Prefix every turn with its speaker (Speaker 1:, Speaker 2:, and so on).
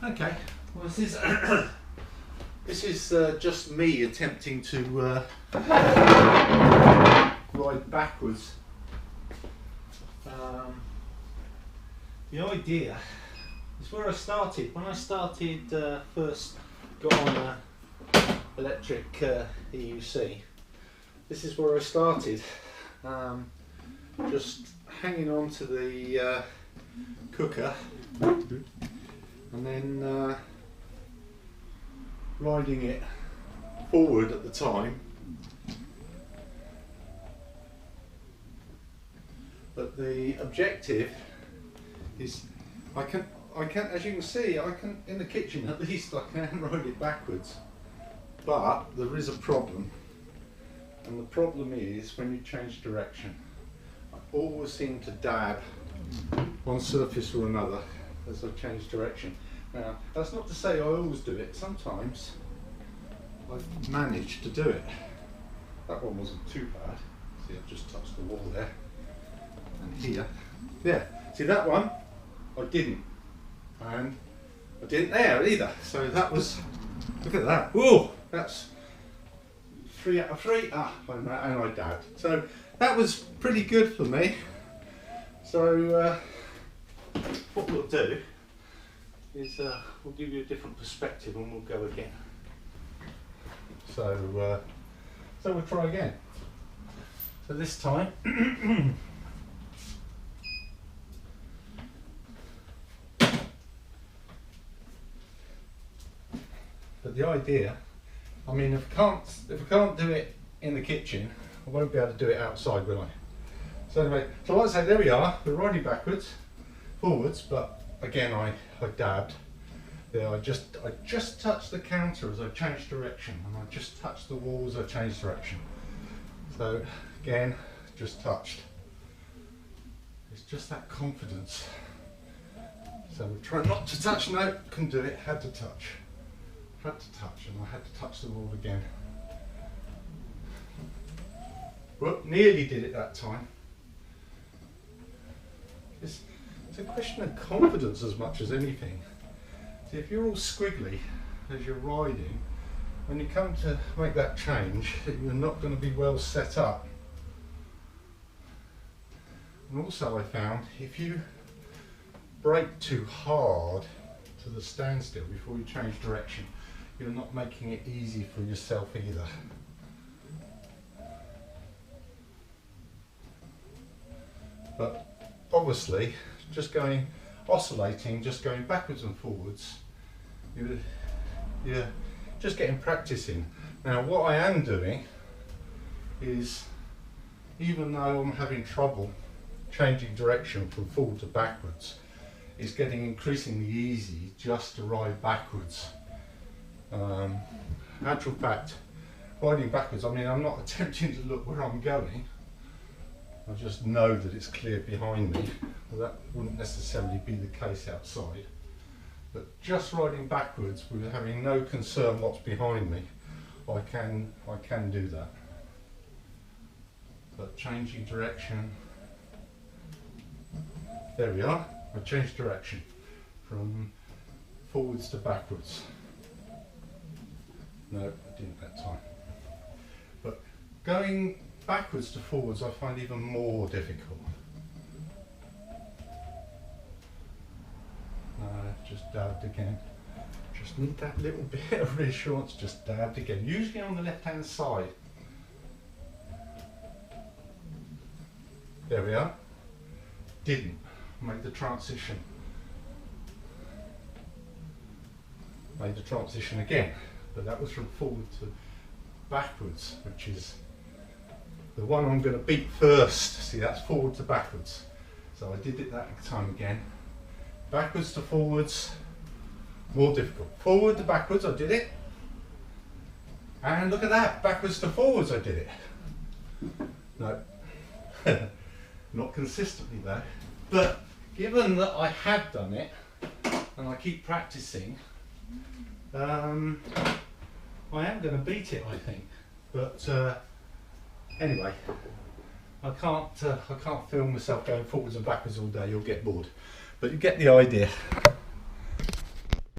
Speaker 1: Okay, well this is just me attempting to ride backwards. The idea is where I started. When I started first got on electric EUC, this is where I started. Just hanging on to the cooker and then riding it forward at the time. But the objective is I can, as you can see, I can, in the kitchen at least I can ride it backwards. But there is a problem, and the problem is when you change direction. I always seem to dab one surface or another as I change direction. Now, that's not to say I always do it. Sometimes I've managed to do it. That one wasn't too bad. See, I've just touched the wall there. And here. Yeah, see that one? I didn't. And I didn't there either. So that was, look at that. Whoa, that's 3 out of 3. And I dabbed. So that was pretty good for me. So what we'll do is we'll give you a different perspective and we'll go again. So we'll try again. So this time but the idea, I mean, if I can't do it in the kitchen, I won't be able to do it outside, will I? So anyway, so like I say, there we are. We're riding backwards, forwards, but again I dabbed. There, I just touched the counter as I changed direction, and I just touched the wall as I changed direction. So again, just touched. It's just that confidence. So we'll try not to touch. No, couldn't do it. Had to touch. Had to touch, and I had to touch the wall again. Well, nearly did it that time. It's a question of confidence as much as anything. See, if you're all squiggly as you're riding, when you come to make that change, you're not going to be well set up. And also I found, if you brake too hard to the standstill before you change direction, you're not making it easy for yourself either. But obviously, just oscillating, just going backwards and forwards, you're just getting practice in. Now what I am doing is, even though I'm having trouble changing direction from forward to backwards, it's getting increasingly easy just to ride backwards. Actual fact, riding backwards, I mean, I'm not attempting to look where I'm going. I just know that it's clear behind me. Well, that wouldn't necessarily be the case outside. But just riding backwards with having no concern what's behind me, I can do that. But changing direction, there we are. I changed direction from forwards to backwards. No, I didn't that time. But going backwards to forwards I find even more difficult. Just dabbed again. Just need that little bit of reassurance, just dabbed again. Usually on the left hand side. There we are. Didn't make the transition. Made the transition again. But that was from forward to backwards, which is the one I'm going to beat first. See, that's forward to backwards. So I did it that time again. Backwards to forwards, more difficult. Forward to backwards, I did it. And look at that, backwards to forwards, I did it. No, not consistently though. But given that I have done it, and I keep practicing, I am going to beat it, I think. But anyway, I can't film myself going forwards and backwards all day. You'll get bored. But you get the idea.